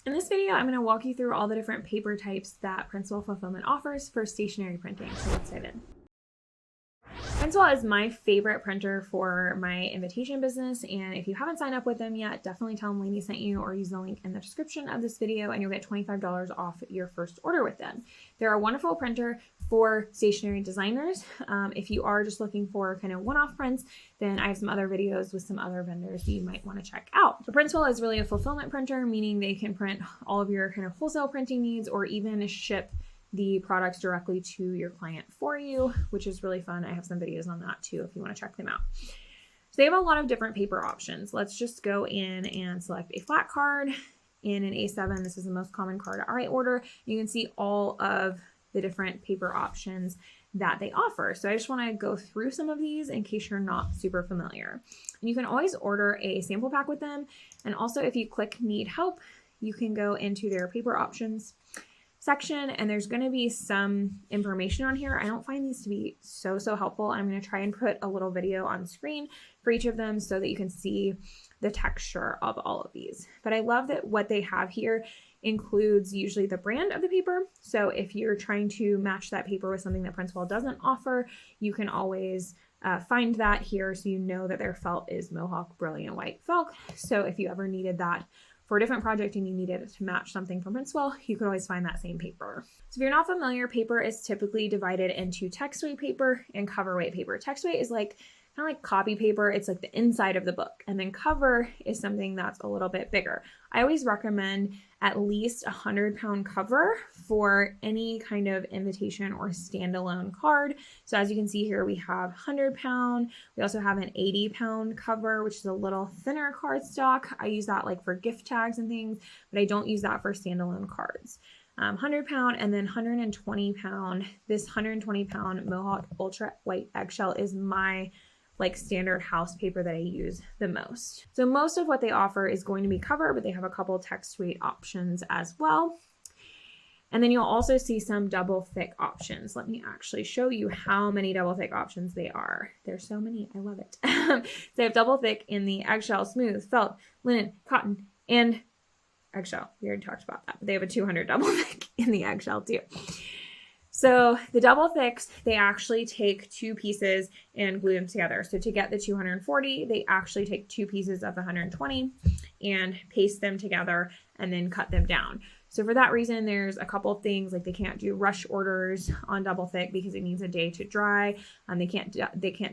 In this video, I'm going to walk you through all the different paper types that PrintsWell Fulfillment offers for stationery printing. So let's dive in. PrintsWell is my favorite printer for my invitation business, and if you haven't signed up with them yet, definitely tell them Laney sent you or use the link in the description of this video and you'll get $25 off your first order with them. They're a wonderful printer for stationery designers. If you are just looking for kind of one-off prints, then I have some other videos with some other vendors that you might want to check out. So PrintsWell is really a fulfillment printer, meaning they can print all of your kind of wholesale printing needs or even ship the products directly to your client for you, which is really fun. I have some videos on that too if you want to check them out. So they have a lot of different paper options. Let's just go in and select a flat card in an A7. This is the most common card I order. You can see all of the different paper options that they offer. So I just want to go through some of these in case you're not super familiar. And you can always order a sample pack with them. And also if you click need help, you can go into their paper options section and there's going to be some information on here. I don't find these to be so helpful. I'm going to try and put a little video on screen for each of them so that you can see the texture of all of these. But I love that what they have here includes usually the brand of the paper. So if you're trying to match that paper with something that PrintsWell doesn't offer, you can always find that here so you know that their felt is Mohawk Brilliant White Felt. So if you ever needed that for a different project and you needed it to match something from PrintsWell, you could always find that same paper. So if you're not familiar, paper is typically divided into text weight paper and cover weight paper. Text weight is like kind of like copy paper. It's like the inside of the book. And then cover is something that's a little bit bigger. I always recommend at least 100-pound cover for any kind of invitation or standalone card. So as you can see here, we have 100-pound. We also have an 80-pound cover, which is a little thinner cardstock. I use that like for gift tags and things, but I don't use that for standalone cards. 100-pound and then 120-pound. This 120-pound Mohawk Ultra White Eggshell is my like standard house paper that I use the most. So most of what they offer is going to be cover, but they have a couple text weight options as well. And then you'll also see some double thick options. Let me actually show you how many double thick options they are. There's so many, I love it. They have double thick in the eggshell, smooth, felt, linen, cotton, and eggshell. We already talked about that, but they have a 200 double thick in the eggshell too. So the double thicks, they actually take two pieces and glue them together. So to get the 240, they actually take two pieces of the 120 and paste them together and then cut them down. So for that reason, there's a couple of things like they can't do rush orders on double thick because it needs a day to dry. They can't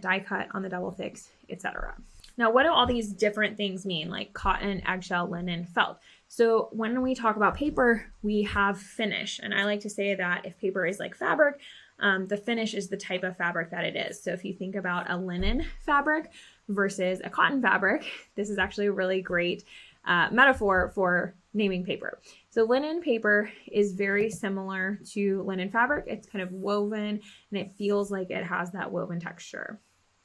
die cut on the double thicks, etc. Now, what do all these different things mean, like cotton, eggshell, linen, felt? So when we talk about paper, we have finish. And I like to say that if paper is like fabric, the finish is the type of fabric that it is. So if you think about a linen fabric versus a cotton fabric, this is actually a really great metaphor for naming paper. So linen paper is very similar to linen fabric. It's kind of woven and it feels like it has that woven texture.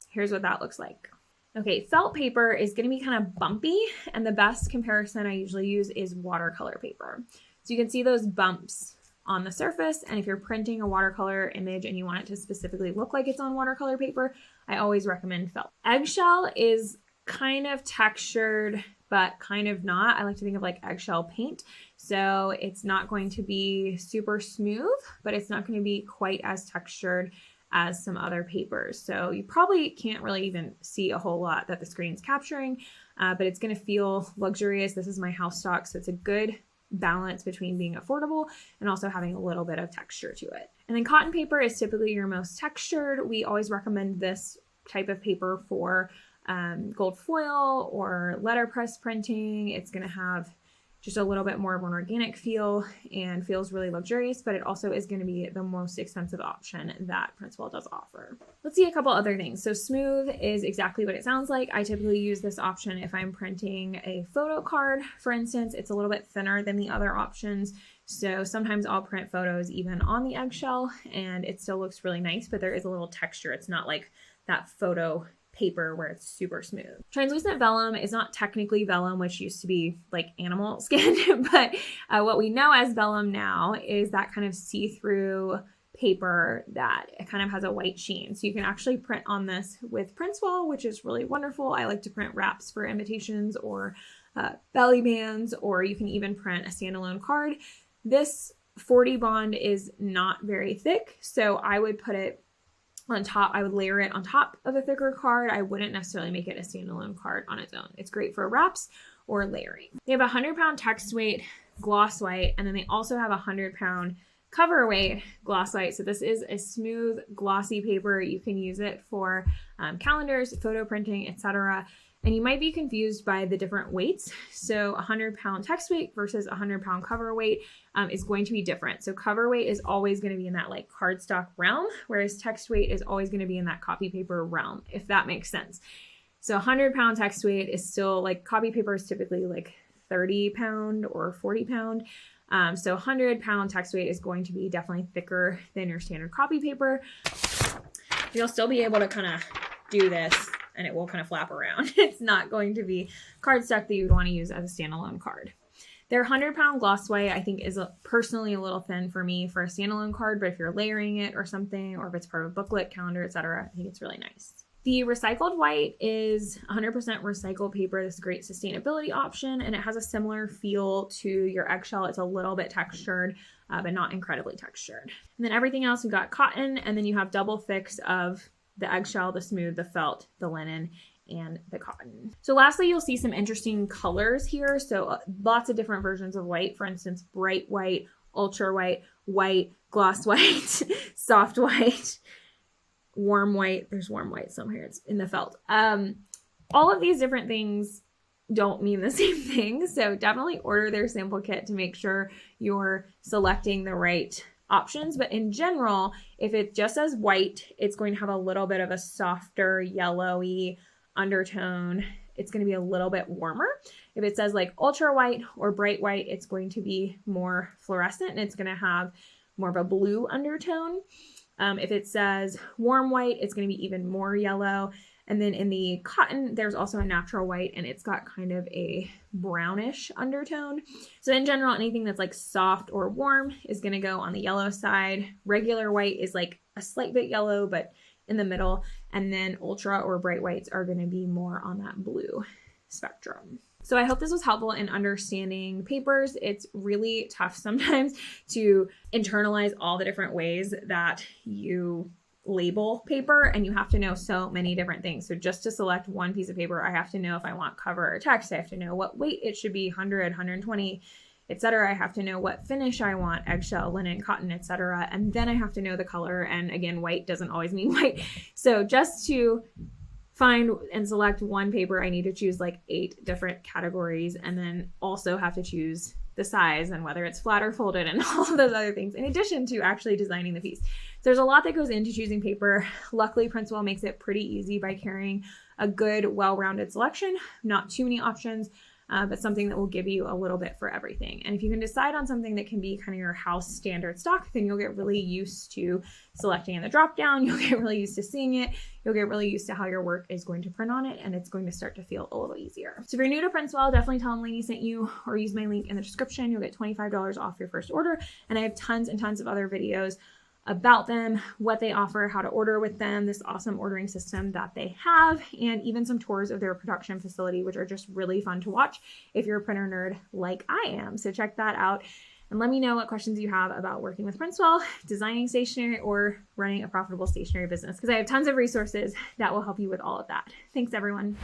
Here's what that looks like. Okay, felt paper is going to be kind of bumpy, and the best comparison I usually use is watercolor paper. So you can see those bumps on the surface, and if you're printing a watercolor image and you want it to specifically look like it's on watercolor paper, I always recommend felt. Eggshell is kind of textured, but kind of not. I like to think of like eggshell paint. So it's not going to be super smooth, but it's not going to be quite as textured as some other papers. So you probably can't really even see a whole lot that the screen's capturing, but it's going to feel luxurious. This is my house stock, so it's a good balance between being affordable and also having a little bit of texture to it. And then cotton paper is typically your most textured. We always recommend this type of paper for gold foil or letterpress printing. It's going to have just a little bit more of an organic feel and feels really luxurious, but it also is going to be the most expensive option that PrintsWell does offer. Let's see a couple other things. So smooth is exactly what it sounds like. I typically use this option if I'm printing a photo card, for instance. It's a little bit thinner than the other options. So sometimes I'll print photos even on the eggshell and it still looks really nice, but there is a little texture. It's not like that photo paper where it's super smooth. Translucent vellum is not technically vellum, which used to be like animal skin, but what we know as vellum now is that kind of see-through paper that it kind of has a white sheen. So you can actually print on this with PrintsWell, which is really wonderful. I like to print wraps for invitations or belly bands, or you can even print a standalone card. This 40 bond is not very thick, so I would put it on top. I would layer it on top of a thicker card. I wouldn't necessarily make it a standalone card on its own. It's great for wraps or layering. They have a 100-pound text weight gloss white, and then they also have a 100-pound cover weight gloss white. So this is a smooth, glossy paper. You can use it for calendars, photo printing, etc. And you might be confused by the different weights. So 100-pound text weight versus 100-pound cover weight is going to be different. So cover weight is always going to be in that like cardstock realm, whereas text weight is always going to be in that copy paper realm, if that makes sense. So 100-pound text weight is still like, copy paper is typically like 30-pound or 40-pound. So 100-pound text weight is going to be definitely thicker than your standard copy paper. You'll still be able to kind of do this and it will kind of flap around. It's not going to be cardstock that you would want to use as a standalone card. Their 100-pound gloss white, I think, is personally a little thin for me for a standalone card, but if you're layering it or something, or if it's part of a booklet, calendar, etc., I think it's really nice. The recycled white is 100% recycled paper. This is a great sustainability option, and it has a similar feel to your eggshell. It's a little bit textured, but not incredibly textured. And then everything else, we've got cotton, and then you have double thicks of the eggshell, the smooth, the felt, the linen, and the cotton. So lastly, you'll see some interesting colors here. So lots of different versions of white. For instance, bright white, ultra white, white, gloss white, soft white, warm white. There's warm white somewhere. It's in the felt. All of these different things don't mean the same thing. So definitely order their sample kit to make sure you're selecting the right options. But in general, if it just says white, it's going to have a little bit of a softer yellowy undertone. It's going to be a little bit warmer. If it says like ultra white or bright white, it's going to be more fluorescent and it's going to have more of a blue undertone. If it says warm white, it's going to be even more yellow. And then in the cotton, there's also a natural white and it's got kind of a brownish undertone. So in general, anything that's like soft or warm is going to go on the yellow side. Regular white is like a slight bit yellow, but in the middle. And then ultra or bright whites are going to be more on that blue spectrum. So I hope this was helpful in understanding papers. It's really tough sometimes to internalize all the different ways that you label paper, and you have to know so many different things. So just to select one piece of paper, I have to know if I want cover or text. I have to know what weight it should be, 100, 120, etc. I have to know what finish I want, eggshell, linen, cotton, etc. And then I have to know the color. And again, white doesn't always mean white. So just to find and select one paper, I need to choose like 8 different categories, and then also have to choose the size and whether it's flat or folded and all of those other things, in addition to actually designing the piece. So there's a lot that goes into choosing paper. Luckily, PrintsWell makes it pretty easy by carrying a good, well-rounded selection, not too many options, but something that will give you a little bit for everything. And if you can decide on something that can be kind of your house standard stock, then you'll get really used to selecting in the drop down. You'll get really used to seeing it. You'll get really used to how your work is going to print on it, and it's going to start to feel a little easier. So if you're new to PrintsWell, definitely tell them Laney sent you, or use my link in the description. You'll get $25 off your first order. And I have tons and tons of other videos about them, what they offer, how to order with them, this awesome ordering system that they have, and even some tours of their production facility, which are just really fun to watch if you're a printer nerd like I am. So check that out and let me know what questions you have about working with PrintsWell, designing stationery, or running a profitable stationery business, because I have tons of resources that will help you with all of that. Thanks, everyone.